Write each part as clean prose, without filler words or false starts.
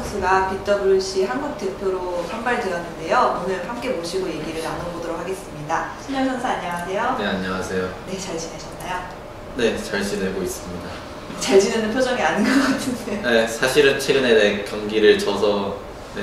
선수가 BWC 한국 대표로 선발되었는데요. 오늘 함께 모시고 얘기를 나눠보도록 하겠습니다. 신현 선수 안녕하세요. 네, 안녕하세요. 네, 잘 지내셨나요? 네, 잘 지내고 있습니다. 잘 지내는 표정이 아닌 것 같은데. 네, 사실은 최근에 경기를 져서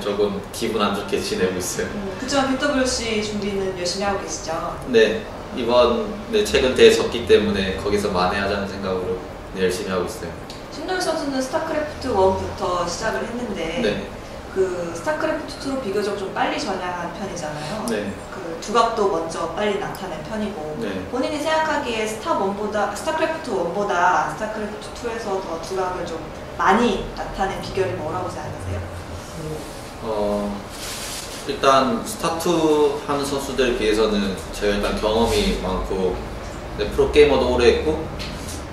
조금 기분 안 좋게 지내고 있어요. 그렇지만 BWC 준비는 열심히 하고 계시죠? 네, 이번 최근 대회 졌기 때문에 거기서 만회하자는 생각으로 열심히 하고 있어요. 신동엽 선수는 스타크래프트 1부터 시작을 했는데 네. 그 스타크래프트 2로 비교적 좀 빨리 전향한 편이잖아요. 네. 그 두각도 먼저 빨리 나타낸 편이고 네. 본인이 생각하기에 스타크래프트 1보다 스타크래프트 2에서 더 두각을 좀 많이 나타낸 비결이 뭐라고 생각하세요? 일단 스타2 하는 선수들에 비해서는 제가 일단 경험이 많고 프로게이머도 오래 했고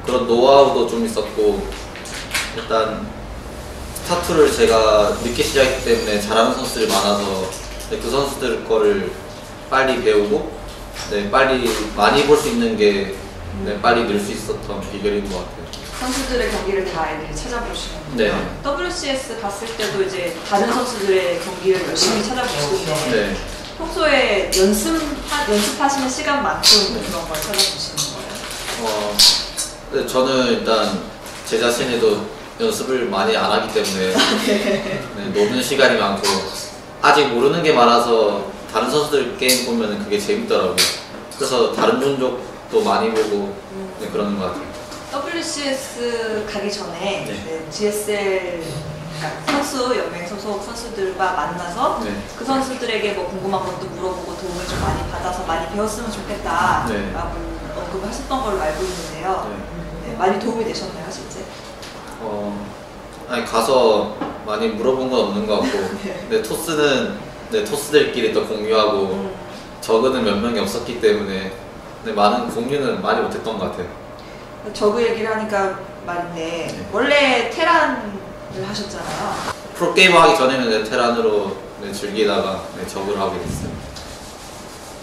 그런 노하우도 좀 있었고 일단 스타2를 제가 늦게 시작했기 때문에 잘하는 선수들이 많아서 그 선수들 거를 빨리 배우고 빨리 많이 볼 수 있는 게 빨리 늘 수 있었던 비결인 것 같아요. 선수들의 경기를 다 애들이 찾아보시는군요. 네. WCS 갔을 때도 이제 다른 선수들의 경기를 열심히 찾아보시는데 네. 평소에 연습하시는 시간만큼 그런 걸 찾아보시는 거예요? 네, 저는 일단 제 자신에도 연습을 많이 안 하기 때문에 노는 시간이 많고 아직 모르는 게 많아서 다른 선수들 게임 보면 그게 재밌더라고요. 그래서 다른 종족도 많이 보고 그러는 것 같아요. WCS 가기 전에 GSL 선수 연맹 소속 선수들과 만나서 그 선수들에게 뭐 궁금한 것도 물어보고 도움을 좀 많이 받아서 많이 배웠으면 좋겠다라고 언급하셨던 걸로 알고 있는데요. 많이 도움이 되셨나요, 실제? 아니 가서 많이 물어본 건 없는 것 같고 토스는 토스들끼리 또 공유하고 저그는 몇 명이 없었기 때문에 많은 공유는 많이 못했던 것 같아요. 저그 얘기를 하니까 말인데 원래 테란을 하셨잖아요. 프로게이머 하기 전에는 테란으로 즐기다가 저그를 하게 됐어요.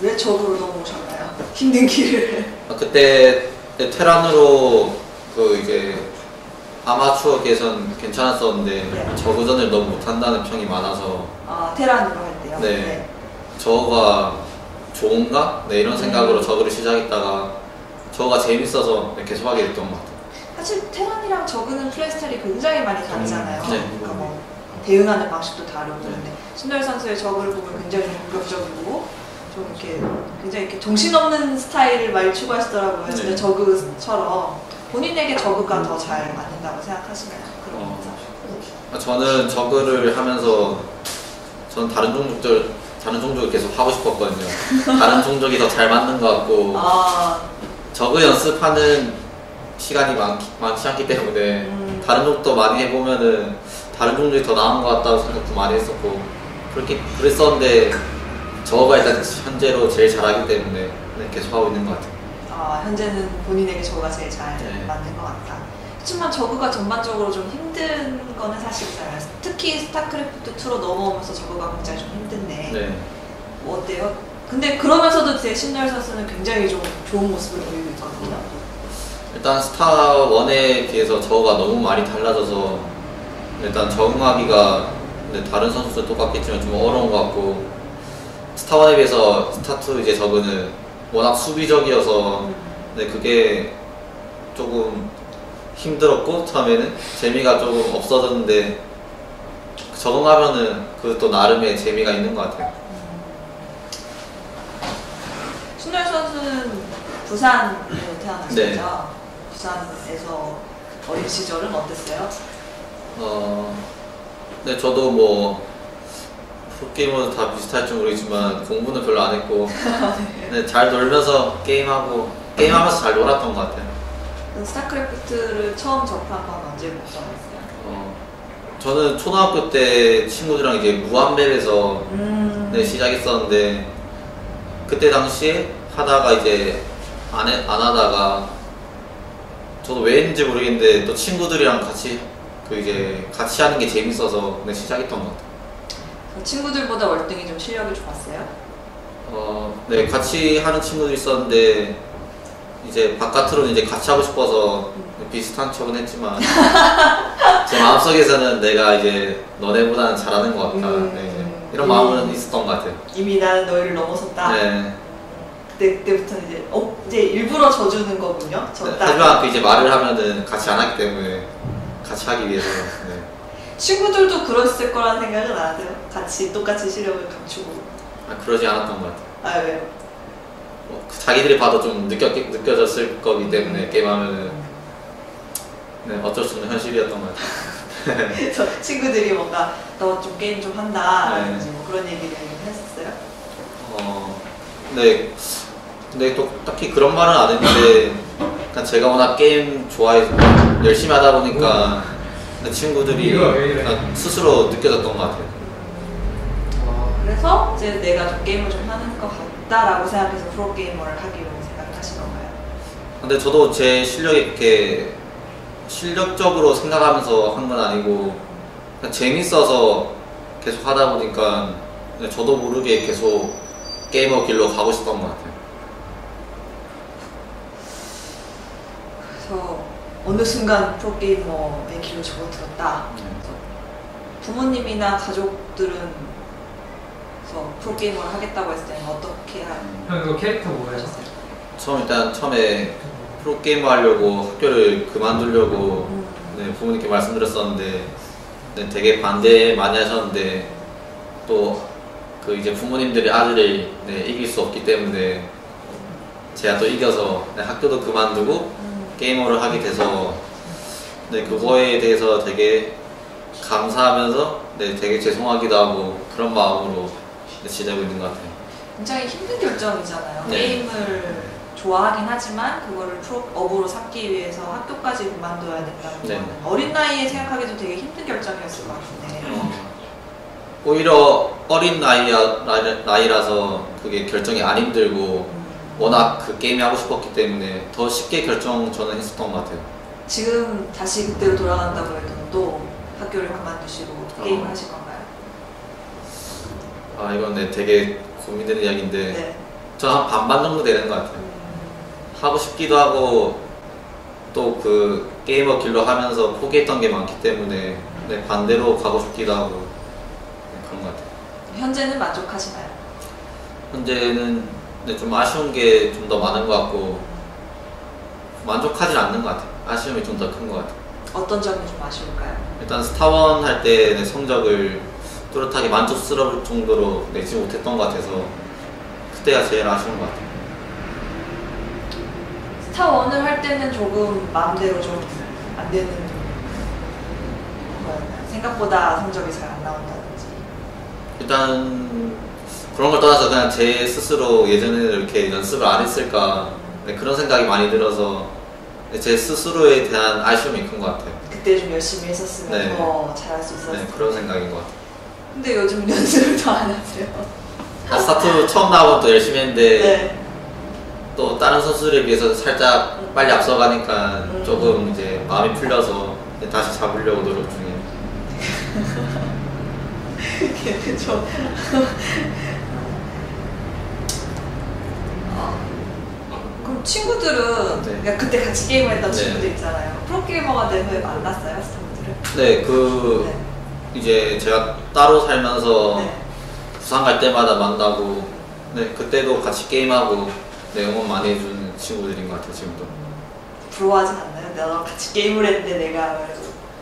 왜 저그로 넘어오셨나요? 힘든 길을. 그때 테란으로 이제 아마추어 계선 괜찮았었는데 저그전을 너무 못한다는 평이 많아서 테란으로 할 때요? 네. 저거가 좋은가? 이런 생각으로 저그를 시작했다가 저거가 재밌어서 계속 하게 됐던 것 같아요. 사실 테란이랑 저그는 플레이 스타일이 굉장히 많이 다르잖아요. 그러니까 뭐 대응하는 방식도 다르고 근데 신동엽 선수의 저그를 보면 굉장히 공격적이고 좀 이렇게 굉장히 이렇게 정신없는 스타일을 많이 추구하시더라고요. 진짜 저그처럼 본인에게 저그가 더 잘 맞는다고 생각하시나요? 저는 저그를 하면서 전 다른 종족을 계속 하고 싶었거든요. 다른 종족이 더 잘 맞는 것 같고 저그 연습하는 시간이 많지 않기 때문에 다른 종족도 많이 해보면은 다른 종족이 더 나은 것 같다고 생각도 많이 했었고 그랬었는데 저거가 일단 현재로 제일 잘하기 때문에 계속 하고 있는 것 같아요. 현재는 본인에게 저거가 제일 잘 맞는 것 같다. 그렇지만 저거가 전반적으로 좀 힘든 거는 사실이잖아요. 특히 스타크래프트 2로 넘어오면서 저거가 굉장히 좀 힘든데 뭐 어때요? 근데 그러면서도 제 신동엽 선수는 굉장히 좀 좋은 모습을 보이고 있거든요. 일단 스타 1에 비해서 저거가 너무 많이 달라져서 일단 적응하기가 다른 선수들 똑같겠지만 좀 어려운 것 같고 스타 1에 비해서 스타 2 이제 저거는 워낙 수비적이어서 그게 조금 힘들었고 처음에는 재미가 조금 없어졌는데 적응하면은 그것도 나름의 재미가 있는 것 같아요. 신동엽 선수는 부산으로 태어나셨죠? 부산에서 어린 시절은 어땠어요? 저도 뭐 프로게이머도 다 비슷할지 모르겠지만 공부는 별로 안 했고 잘 놀면서 게임하면서 잘 놀았던 것 같아요. 스타크래프트를 처음 접한 건 언제부터 했어요? 저는 초등학교 때 친구들이랑 이제 무한맵에서 시작했었는데 그때 당시에 하다가 이제 안 하다가 저도 왜 했는지 모르겠는데 또 친구들이랑 같이 같이 하는 게 재밌어서 시작했던 것 같아요. 친구들보다 월등히 좀 실력이 좋았어요? 같이 하는 친구들이 있었는데 이제 바깥으로는 이제 같이 하고 싶어서 비슷한 척은 했지만 제 마음속에서는 내가 이제 너네보다는 잘하는 것 같다. 네. 이런 마음은 있었던 것 같아요. 이미 나는 너희를 넘어섰다. 네. 그때부터는 이제 일부러 져주는 거군요. 네, 하지만 그 이제 말을 하면은 같이 안 하기 때문에 같이 하기 위해서. 네. 친구들도 그랬을 거라는 생각은 안 하세요? 같이 똑같이 실력을 감추고. 그러지 않았던 것 같아요. 왜요? 자기들이 봐도 좀 느껴졌을 거기 때문에 게임하면은 네, 어쩔 수 없는 현실이었던 것 같아요. 그래서 친구들이 뭔가 너 좀 게임 좀 한다 네. 뭐 그런 얘기를 했었어요? 네. 근데 또 딱히 그런 말은 안 했는데 그냥 제가 워낙 게임 좋아해서 열심히 하다 보니까 친구들이 그냥 스스로 느껴졌던 것 같아요. 그래서 이제 내가 좀 게임을 좀 하는 것 같다라고 생각해서 프로게이머를 하기로 생각하신 건가요? 근데 저도 제 실력이 이렇게 실력적으로 생각하면서 한 건 아니고 그냥 재밌어서 계속 하다 보니까 저도 모르게 계속 게이머 길로 가고 싶던 것 같아요. 그래서 어느 순간 프로게이머의 길로 접어들었다. 부모님이나 가족들은 그래서 프로게이머를 하겠다고 했을 때는 어떻게 형 이거 캐릭터 뭐예요? 처음에 프로게이머 하려고 학교를 그만두려고 네, 부모님께 말씀드렸었는데 네, 되게 반대 많이 하셨는데 또 그 이제 부모님들이 아들을 네, 이길 수 없기 때문에 제가 또 이겨서 네, 학교도 그만두고 게이머를 하게 돼서 네, 그거에 대해서 되게 감사하면서 네, 되게 죄송하기도 하고 그런 마음으로 네, 지내고 있는 것 같아요. 굉장히 힘든 결정이잖아요. 네. 게임을 좋아하긴 하지만 그거를 업으로 삼기 위해서 학교까지 그만둬야 된다는 네. 거는 어린 나이에 생각하기도 되게 힘든 결정이었을 것 같은데 오히려 어린 나이라서 그게 결정이 안 힘들고 워낙 그 게임이 하고 싶었기 때문에 더 쉽게 결정 저는 했었던 것 같아요. 지금 다시 그때로 돌아간다고 해도 또 학교를 그만두시고 게임을 하실 건가요? 이건 네, 되게 고민되는 이야기인데 네. 저 한 반반 정도 되는 것 같아요. 하고 싶기도 하고 또 그 게이머 길로 하면서 포기했던 게 많기 때문에 네, 반대로 가고 싶기도 하고 네, 그런 것 같아요. 현재는 만족하시나요? 현재는 네, 좀 아쉬운 게 좀 더 많은 것 같고 만족하지 않는 것 같아요. 아쉬움이 좀 더 큰 것 같아요. 어떤 점이 좀 아쉬울까요? 일단 스타원 할 때 네, 성적을 뚜렷하게 만족스러울 정도로 내지 못했던 것 같아서 그때가 제일 아쉬운 것 같아요. 스타1을 할 때는 조금 마음대로 좀 안 되는 거였나요? 생각보다 성적이 잘 안 나온다든지. 일단 그런 걸 떠나서 그냥 제 스스로 예전에는 이렇게 연습을 안 했을까 네, 그런 생각이 많이 들어서 제 스스로에 대한 아쉬움이 큰 것 같아요. 그때 좀 열심히 했었으면 네. 더 잘할 수 있었을 네, 그런 생각인 것 같아요. 근데 요즘 연습을 더 안 하세요? 스타트 처음 나오면 또 열심히 했는데 네. 또 다른 선수들에 비해서 살짝 빨리 앞서가니까 조금 이제 마음이 풀려서 다시 잡으려고 노력 중이에요. 그렇죠. 그럼 친구들은 네. 그러니까 그때 같이 게임을 했던 네. 친구들 있잖아요. 프로게이머가 된 후에 만났어요, 스타분들을? 네, 이제 제가 따로 살면서 네. 부산 갈 때마다 만나고 네, 그때도 같이 게임하고 네, 응원 많이 해주는 친구들인 것 같아요, 지금도. 부러워하진 않나요? 내가 같이 게임을 했는데 내가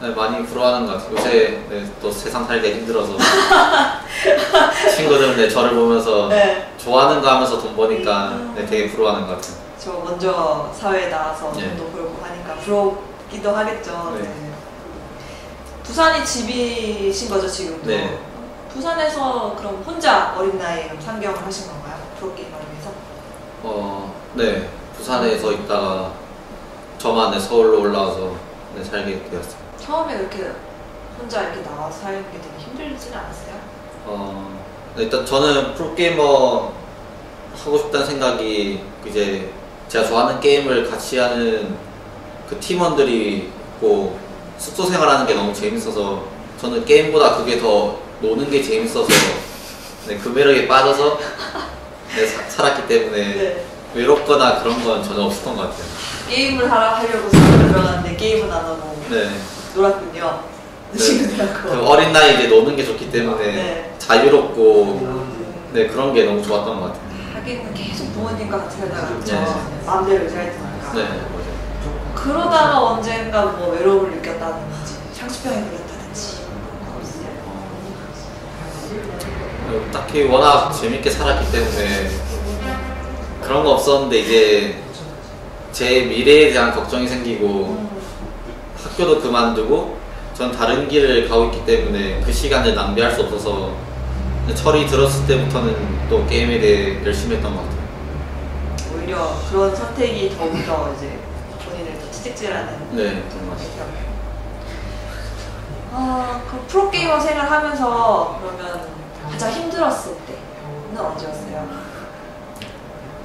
네, 많이 부러워하는 것 같아요. 요새 네, 또 세상 살기가 힘들어서 친구들은 네, 저를 보면서 네. 좋아하는 거 하면서 돈 버니까 네, 되게 부러워하는 것 같아요. 저 먼저 사회에 나와서 네. 돈도 벌고 하니까 부럽기도 하겠죠. 네. 네. 부산이 집이신 거죠, 지금도? 네. 부산에서 그럼 혼자 어린 나이에 상경을 하신 건가요? 프로게이머를 위해서? 네. 부산에서 있다가 저만 네, 서울로 올라와서 네, 살게 되었어요. 처음에 그렇게 혼자 이렇게 나와서 살는 게 되게 힘들지는 않았어요? 일단 저는 프로게이머 하고 싶다는 생각이 이제 제가 좋아하는 게임을 같이 하는 그 팀원들이 있고 숙소 생활하는 게 너무 재밌어서 저는 게임보다 그게 더 노는 게 재밌어서 네, 그 매력에 빠져서 네, 살았기 때문에 네. 외롭거나 그런 건 전혀 없었던 것 같아요. 게임을 하려고 수업을 들어갔는데 게임은 안 하고 네. 놀았군요. 네. 친구들하고. 그 어린 나이에 이제 노는 게 좋기 때문에 네. 자유롭고 네 그런 게 너무 좋았던 것 같아요. 하기는 계속 부모님과 같이 살다가 그렇죠. 네. 마음대로 잘 되니까. 네, 맞아요. 그러다가 언젠가 뭐 외로움을 느꼈다든지 향수병이 걸렸다든지 딱히 워낙 재밌게 살았기 때문에 그런 거 없었는데 이제 제 미래에 대한 걱정이 생기고 학교도 그만두고 전 다른 길을 가고 있기 때문에 그 시간을 낭비할 수 없어서 철이 들었을 때부터는 또 게임에 대해 열심히 했던 것 같아요. 오히려 그런 선택이 더욱더 이제 본인을 더 채찍질하는. 네, 정말. 그 프로게이머 생활하면서 그러면 가장 힘들었을 때는 언제였어요?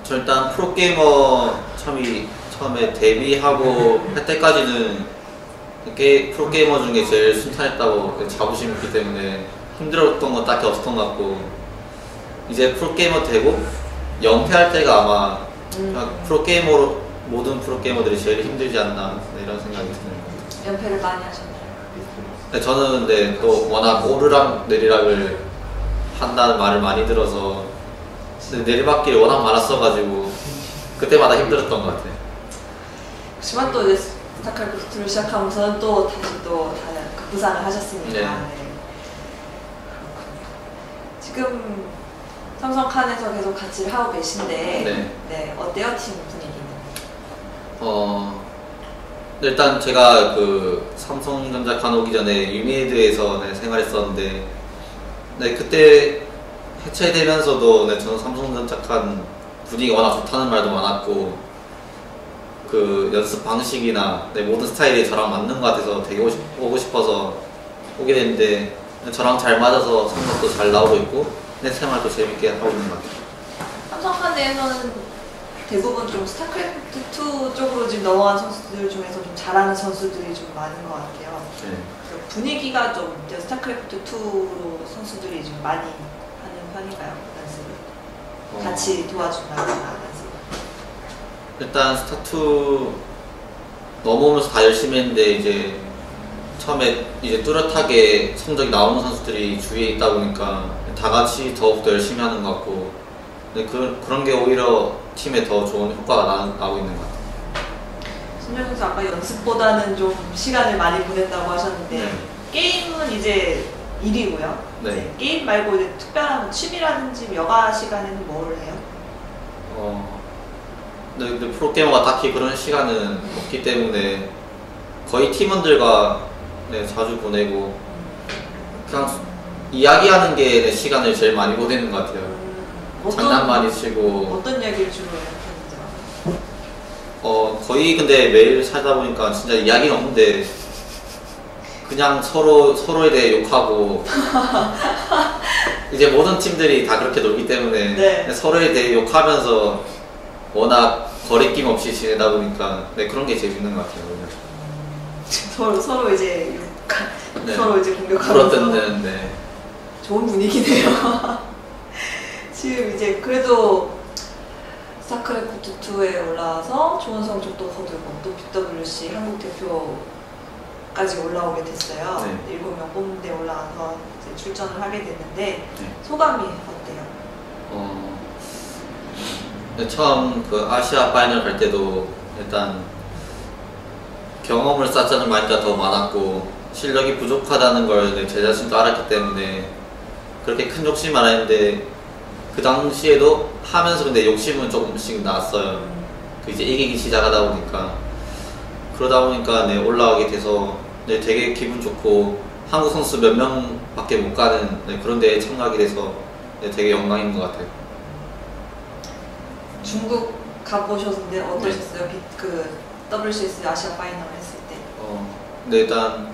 저 일단 프로게이머 처음에 데뷔하고 할 때까지는 프로게이머 중에 제일 순탄했다고 자부심이 있기 때문에 힘들었던 건 딱히 없었던 것 같고 이제 프로게이머 되고 연패할 때가 아마 모든 프로게이머들이 제일 힘들지 않나 이런 생각이 드는 것 같아요. 연패를 많이 하셨나요? 네, 저는 근데 또 워낙 오르락 내리락을 한다는 말을 많이 들어서 내리막길이 워낙 많았어가지고 그때마다 힘들었던 것 같아요. 하지만 또 이제 스타크래프트2를 시작하면서는 또 다시 또 급부상을 하셨으니까. 네. 네. 지금 삼성 칸에서 계속 같이 하고 계신데 네, 어때요 팀 분위기는? 일단 제가 그 삼성전자 칸 오기 전에 유니에드에서 생활했었는데 그때 해체되면서도 저는 삼성전자 칸 분위기가 워낙 좋다는 말도 많았고 그 연습 방식이나 모든 스타일이 저랑 맞는 것 같아서 되게 오고 싶어서 오게 됐는데 저랑 잘 맞아서 성적도 잘 나오고 있고 내 생활도 재밌게 하고 있는 것 같아요. 삼성칸 내에서는 대부분 좀 스타크래프트2 쪽으로 지금 넘어간 선수들 중에서 좀 잘하는 선수들이 좀 많은 것 같아요. 네. 분위기가 좀 스타크래프트2로 선수들이 좀 많이 하는 편인가요? 연습을? 같이 도와준다거나 연습을? 일단 스타2 넘어오면서 다 열심히 했는데 이제 처음에 이제 뚜렷하게 성적이 나오는 선수들이 주위에 있다 보니까 다 같이 더욱더 열심히 하는 것 같고 그런 게 오히려 팀에 더 좋은 효과가 나고 있는 것 같아요. 신정 선수 아까 연습보다는 좀 시간을 많이 보낸다고 하셨는데 네. 게임은 이제 일이고요. 네. 이제 게임 말고 이제 특별한 취미라든지 여가 시간에는 뭘 해요? 근데 프로게이머가 딱히 그런 시간은 없기 때문에 거의 팀원들과 자주 보내고 그냥 이야기하는 게 시간을 제일 많이 보내는 것 같아요. 장난 많이 치고 어떤 이야기를 주로 해요? 거의 근데 매일 살다 보니까 진짜 이야기는 없는데 그냥 서로에 대해 욕하고 이제 모든 팀들이 다 그렇게 놀기 때문에 네. 서로에 대해 욕하면서 워낙 거리낌 없이 지내다 보니까 그런 게 재밌는 것 같아요. 서로 이제 네. 서로 이제 공격하면서 풀어뜯는 좋은 분위기네요. 지금 이제 그래도 스타크래프트2에 올라와서 좋은 성적도 거두고 또 BWC 한국 대표까지 올라오게 됐어요. 네. 7명 뽑는 데 올라가서 이제 출전을 하게 됐는데 네. 소감이 어때요? 처음 그 아시아 파이널 갈 때도 일단 경험을 쌓자는 마인드가 더 많았고 실력이 부족하다는 걸 제 자신도 알았기 때문에 그렇게 큰 욕심 안 했는데 그 당시에도 하면서 근데 욕심은 조금씩 났어요. 그 이제 이기기 시작하다 보니까 그러다 보니까 올라가게 돼서 되게 기분 좋고 한국 선수 몇 명밖에 못 가는 그런 데에 참가하게 돼서 되게 영광인 것 같아요. 중국 가보셨는데 어떠셨어요? 그 WCS 아시아 파이널 했을 때. 근데 일단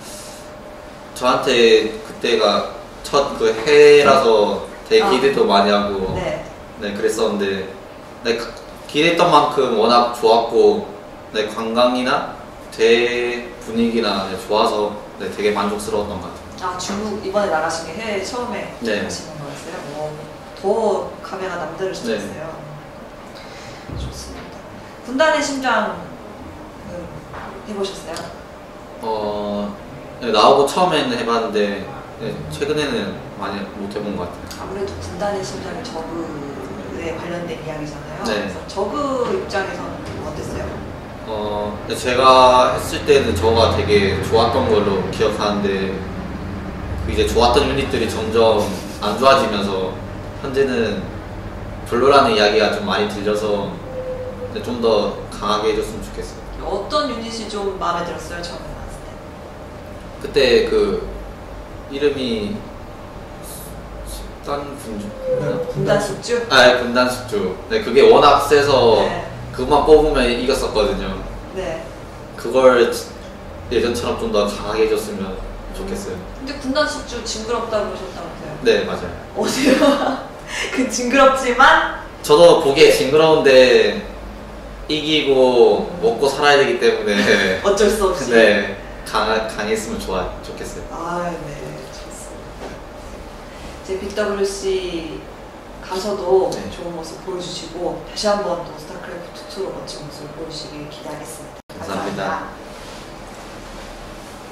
저한테 그때가 첫 그 해라서 되게 기대도 많이 하고 그랬었는데 기대했던 만큼 워낙 좋았고 관광이나 대회 분위기나 좋아서 되게 만족스러웠던 것 같아요. 중국 이번에 나가신 게 해외 처음에 가시는 거였어요? 더 감회가 남다르셨어요. 좋습니다. 군단의 심장은 해보셨어요? 네, 나오고 처음에는 해봤는데 네, 최근에는 많이 못 해본 것 같아요. 아무래도 군단의 심장이 저그에 관련된 이야기잖아요. 네. 그래서 저그 입장에서는 어땠어요? 근데 제가 했을 때는 저가 되게 좋았던 걸로 기억하는데 그 이제 좋았던 유닛들이 점점 안 좋아지면서 현재는 별로라는 이야기가 좀 많이 들려서 좀 더 강하게 해줬으면 좋겠어요. 어떤 유닛이 좀 마음에 들었어요? 처음에 나왔을 때? 그때 그 이름이 군단 군주? 군단 숙주? 네, 군단 숙주. 네, 그게 워낙 세서 네. 그것만 뽑으면 이겼었거든요. 네. 그걸 예전처럼 좀 더 강하게 해줬으면 좋겠어요. 근데 군단 숙주 징그럽다고 그러셨다면서요? 네, 맞아요. 어디요? 그 징그럽지만 저도 보기에 징그러운데 이기고 먹고 살아야 되기 때문에 어쩔 수 없이. 네, 강했으면 좋겠어요. 아, 네, 좋습니다. 이제 BWC 가서도 네. 좋은 모습 보여주시고 다시 한번 또 스타크래프트 2로 멋진 모습을 보여주시길 기대하겠습니다. 감사합니다.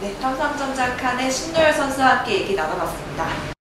네, 삼성전자 칸의 신노열 선수와 함께 얘기 나눠봤습니다.